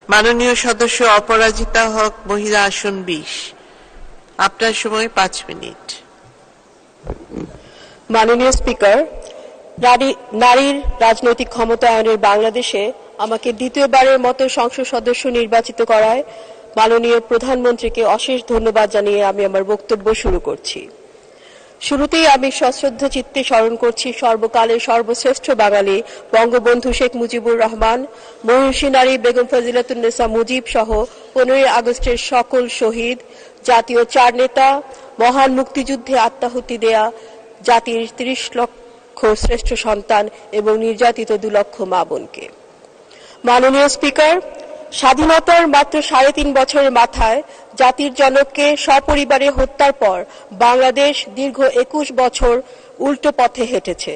মাননীয় সদস্য অপরাজিতা হক, মহিলা আসন 20। আপনার সময় 5 মিনিট। মাননীয় স্পিকার, নারীর রাজনৈতিক ক্ষমতায়নের বাংলাদেশে আমাকে দ্বিতীয়বারের মতো সংসদ সদস্য নির্বাচিত করায় মাননীয় প্রধানমন্ত্রীকে অশেষ ধন্যবাদ জানিয়ে আমি আমার বক্তব্য শুরু করছি। শুরুতেই আমি সশ্রদ্ধ চিত্তে স্মরণ করছি সর্বকালের সর্বশ্রেষ্ঠ বাঙালি বঙ্গবন্ধু শেখ মুজিবুর রহমান, মহিষী নারী বেগম ফজিলাতুন্নেসা মুজিব সহ 15 আগস্টের সকল শহীদ, জাতীয় 4 নেতা, মহান মুক্তিযুদ্ধে আত্মাহুতি দেয়া জাতির 30 লক্ষ শ্রেষ্ঠ সন্তান এবং নির্যাতিত 2 লক্ষ মা বোনকে। মাননীয় স্পিকার, স্বাধীনতার মাত্র 3.5 বছরের মাথায় জাতির জনককে সপরিবারে হত্যার পর বাংলাদেশ দীর্ঘ 21 বছর উল্টো পথে হেঁটেছে।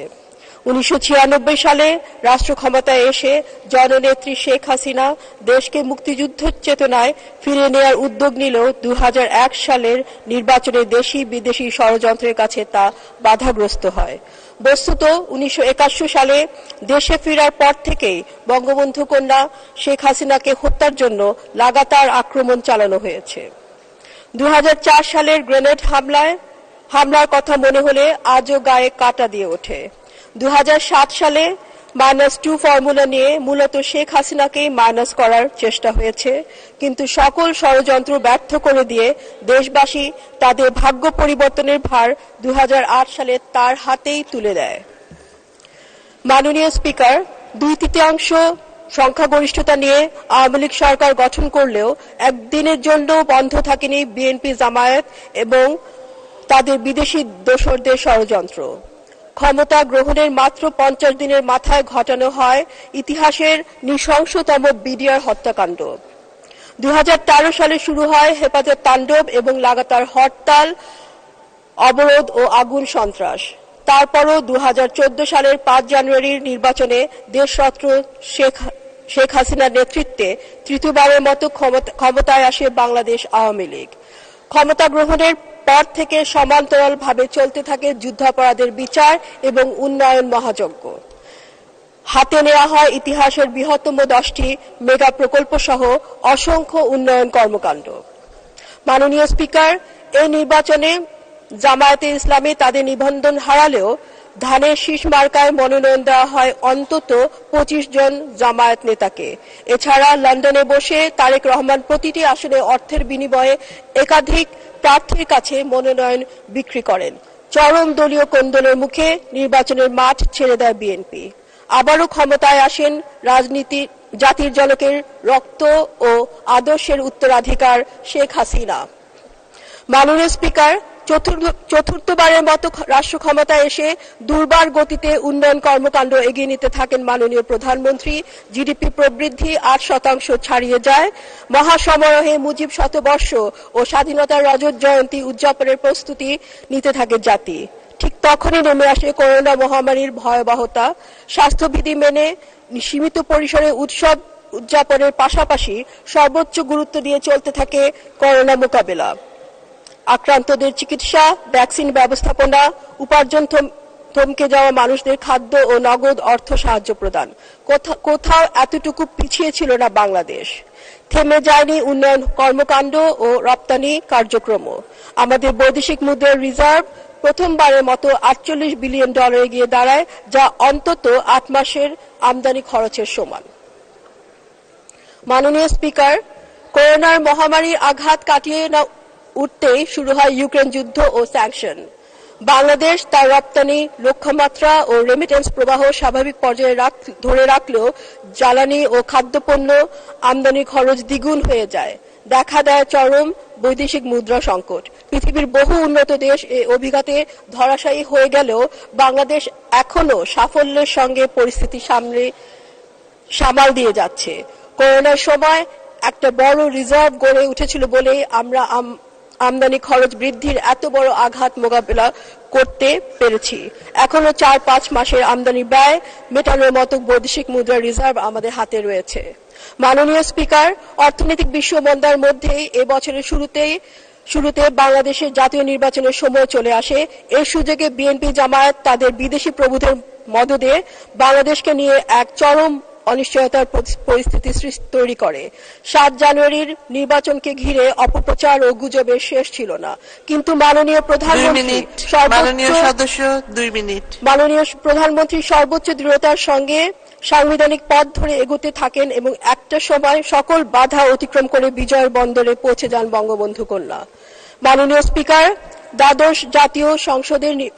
1996 সালে রাষ্ট্র ক্ষমতায় এসে জননেত্রী শেখ হাসিনা দেশকে মুক্তিযুদ্ধের চেতনায় ফিরে নেওয়ার উদ্যোগ নিলেও 2001 সালের নির্বাচনে দেশি বিদেশি ষড়যন্ত্রের কাছে তা বাধাগ্রস্ত হয়। বস্তুত 1971 সালে দেশে ফেরার পর থেকেই বঙ্গবন্ধু কন্যা শেখ হাসিনাকে হত্যার জন্য লাগাতার আক্রমণ চালানো হয়েছে। 2004 সালের গ্রেনেড হামলার কথা মনে হলে আজও গায়ে কাঁটা দিয়ে ওঠে। 2007 সালে -2 ফর্মুলা নিয়ে মূলত শেখ হাসিনাকেই মাইনাস করার চেষ্টা হয়েছে, কিন্তু সকল ষড়যন্ত্র ব্যর্থ করে দিয়ে দেশবাসী তাদের ভাগ্য পরিবর্তনের ভার 2008 সালে তার হাতেই তুলে দেয়। মাননীয় স্পিকার, 2/3 সংখ্যাগরিষ্ঠতা নিয়ে আওয়ামী লীগ সরকার গঠন করলেও একদিনের জন্য বন্ধ থাকেনি বিএনপি, জামায়াত এবং তাদের বিদেশি দোসরদের ষড়যন্ত্র। ক্ষমতা গ্রহণের মাত্র 50 দিনের মাথায় ঘটানো হয় ইতিহাসের নৃশংসতম বিডিআর হত্যাকাণ্ড। 2013 সালে শুরু হয় হেফাজত তাণ্ডব এবং লাগাতার হরতাল, অবরোধ ও আগুন সন্ত্রাস। তারপরও 2014 সালের 5 জানুয়ারির নির্বাচনে দেশরত্ন শেখ হাসিনার নেতৃত্বে তৃতীয়বারের মতো ক্ষমতায় আসে বাংলাদেশ আওয়ামী লীগ। ক্ষমতা গ্রহণের পর থেকে সমান্তরালভাবে চলতে থাকে যুদ্ধাপরাধের বিচার এবং উন্নয়ন মহাযজ্ঞ। হাতে নেওয়া হয় ইতিহাসের বৃহত্তম 10টি মেগা প্রকল্প সহ অসংখ্য উন্নয়ন কর্মকাণ্ড। মাননীয় স্পিকার, এই নির্বাচনে জামায়াতে ইসলামী তাদের নিবন্ধন হারালেও ধানের শীষ মার্কায় মনোনয়ন দেওয়া হয় অন্তত 25 জন জামায়াত নেতাকে। এছাড়া লন্ডনে বসে তারেক রহমান প্রতিটি আসনে অর্থের বিনিময়ে একাধিক প্রার্থীর কাছে মনোনয়ন বিক্রি করেন। চরম দলীয় কোন্দলের মুখে নির্বাচনের মাঠ ছেড়ে দেয় বিএনপি। আবারও ক্ষমতায় আসেন জাতির জনকের রক্ত ও আদর্শের উত্তরাধিকার শেখ হাসিনা। মাননীয় স্পিকার, চতুর্থবারের মতো রাষ্ট্র ক্ষমতায় এসে দুর্বার গতিতে উন্নয়ন কর্মকাণ্ড এগিয়ে নিতে থাকেন মাননীয় প্রধানমন্ত্রী। জিডিপি প্রবৃদ্ধি 8% ছাড়িয়ে যায়। মহাসমারোহে মুজিব শতবর্ষ ও স্বাধীনতার রজত জয়ন্তী উদযাপনের প্রস্তুতি নিতে থাকে জাতি। ঠিক তখনই নেমে আসে করোনা মহামারীর ভয়াবহতা। স্বাস্থ্যবিধি মেনে সীমিত পরিসরে উৎসব উদযাপনের পাশাপাশি সর্বোচ্চ গুরুত্ব দিয়ে চলতে থাকে করোনা মোকাবেলা। আক্রান্তদের চিকিৎসা, ভ্যাকসিন ব্যবস্থাপনা, উপার্জন থমকে যাওয়া মানুষদের খাদ্য ও নগদ অর্থ সাহায্য প্রদান। কোথাও এতটুকু পিছিয়ে ছিল না বাংলাদেশ। থেমে যায়নি উন্নয়ন কর্মকাণ্ড ও রপ্তানি কার্যক্রম। আমাদের বৈদেশিক মুদ্রার রিজার্ভ প্রথমবারের মতো $48 বিলিয়ন গিয়ে দাঁড়ায়, যা অন্তত 8 মাসের আমদানি খরচের সমান। মাননীয় স্পিকার, করোনার মহামারীর আঘাত কাটিয়ে উঠতেই শুরু হয় ইউক্রেন যুদ্ধ ও স্যাংশন। বাংলাদেশ তার রপ্তানি লক্ষ্যমাত্রা ও রেমিটেন্স প্রবাহ স্বাভাবিক পর্যায়ে ধরে রাখলেও জ্বালানি ও খাদ্যপণ্য আমদানি খরচ দ্বিগুণ হয়ে যায়। দেখা দেয় চরম বৈদেশিক মুদ্রা সংকট। পৃথিবীর বহু উন্নত দেশ এই অভিঘাতে ধরাশায়ী হয়ে গেলেও বাংলাদেশ এখনো সাফল্যের সঙ্গে পরিস্থিতি সামাল দিয়ে যাচ্ছে। করোনার সময় একটা বড় রিজার্ভ গড়ে উঠেছিল বলেই আমরা আমদানি খরচ বৃদ্ধির এত বড় আঘাত মোকাবেলা করতে পেরেছি। এখনো 4-5 মাসের আমদানি ব্যয় মেটানোর মতো বৈদেশিক মুদ্রা রিজার্ভ আমাদের হাতে রয়েছে। মাননীয় স্পিকার, অর্থনৈতিক বিশ্ব মন্দার মধ্যেই এ বছরের শুরুতে বাংলাদেশের জাতীয় নির্বাচনের সময় চলে আসে। এর সুযোগে বিএনপি, জামায়াত তাদের বিদেশি প্রভুদের মদদে বাংলাদেশকে নিয়ে এক চরম অনিশ্চয়তার পরিস্থিতি তৈরি করে। 7 জানুয়ারির নির্বাচনকে ঘিরে অপপ্রচার ও গুজবের শেষ ছিল না, কিন্তু মাননীয় প্রধানমন্ত্রী সর্বোচ্চ দৃঢ়তার সঙ্গে সাংবিধানিক পথ ধরে এগোতে থাকেন এবং একটা সময় সকল বাধা অতিক্রম করে বিজয়ের বন্দরে পৌঁছে যান বঙ্গবন্ধু কন্যা। মাননীয় স্পিকার, দ্বাদশ জাতীয়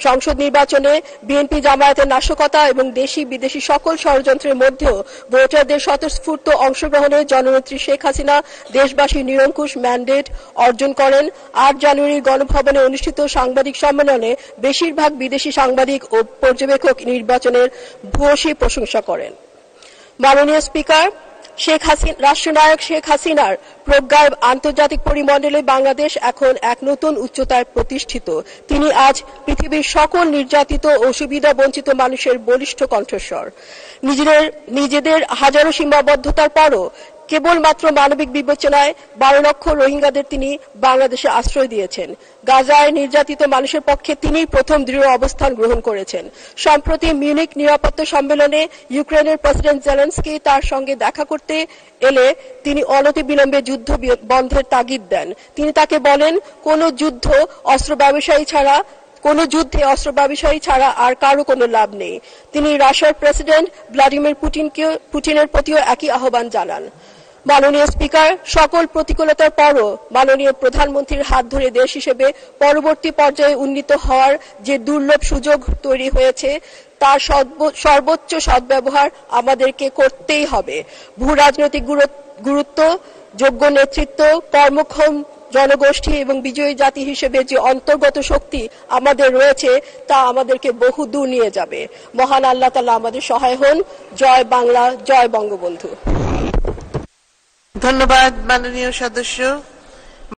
সংসদ নির্বাচনে বিএনপি জামায়াতের নাশকতা এবং দেশি বিদেশি সকল ষড়যন্ত্রের মধ্যেও ভোটারদের স্বতঃস্ফূর্ত অংশগ্রহণে জননেত্রী শেখ হাসিনা দেশবাসীর নিরঙ্কুশ ম্যান্ডেট অর্জন করেন। 8 জানুয়ারির গণভবনে অনুষ্ঠিত সাংবাদিক সম্মেলনে বেশিরভাগ বিদেশি সাংবাদিক ও পর্যবেক্ষক নির্বাচনের ভূয়সী প্রশংসা করেন। মাননীয় স্পিকার, রাষ্ট্রনায়ক শেখ হাসিনার প্রজ্ঞায় আন্তর্জাতিক পরিমণ্ডলে বাংলাদেশ এখন এক নতুন উচ্চতায় প্রতিষ্ঠিত। তিনি আজ পৃথিবীর সকল নির্যাতিত ও সুবিধা বঞ্চিত মানুষের বলিষ্ঠ কণ্ঠস্বর। নিজেদের হাজারো সীমাবদ্ধতার পরও কেবলমাত্র মানবিক বিবেচনায় 12 লক্ষ রোহিঙ্গাদের তিনি বাংলাদেশে আশ্রয় দিয়েছেন। গাজায় নির্যাতিত মানুষের পক্ষে তিনি প্রথম দৃঢ় অবস্থান গ্রহণ করেছেন। সম্প্রতি মিউনিক নিরাপত্তা সম্মেলনে ইউক্রেনের প্রেসিডেন্ট জেলেনস্কি তার সঙ্গে দেখা করতে এলে তিনি অনতিবিলম্বে যুদ্ধ বন্ধের তাগিদ দেন। তিনি তাকে বলেন, কোন যুদ্ধে অস্ত্র ব্যবসায়ী ছাড়া আর কারো কোনো লাভ নেই। তিনি রাশিয়ার প্রেসিডেন্ট ভ্লাদিমির পুতিনের প্রতিও একই আহ্বান জানান। মাননীয় স্পিকার, সকল প্রতিকূলতার পরও মাননীয় প্রধানমন্ত্রীর হাত ধরে দেশ হিসেবে পরবর্তী পর্যায়ে উন্নীত হওয়ার যে দুর্লভ সুযোগ তৈরি হয়েছে তার সর্বোচ্চ সদ্ব্যবহার আমাদেরকে করতেই হবে। ভূ রাজনৈতিক গুরুত্ব, যোগ্য নেতৃত্ব, কর্মক্ষম জনগোষ্ঠী এবং বিজয়ী জাতি হিসেবে যে অন্তর্গত শক্তি আমাদের রয়েছে তা আমাদেরকে বহু দূর নিয়ে যাবে। মহান আল্লাহ তাআলা আমাদের সহায় হন। জয় বাংলা, জয় বঙ্গবন্ধু। ধন্যবাদ মাননীয় সদস্য।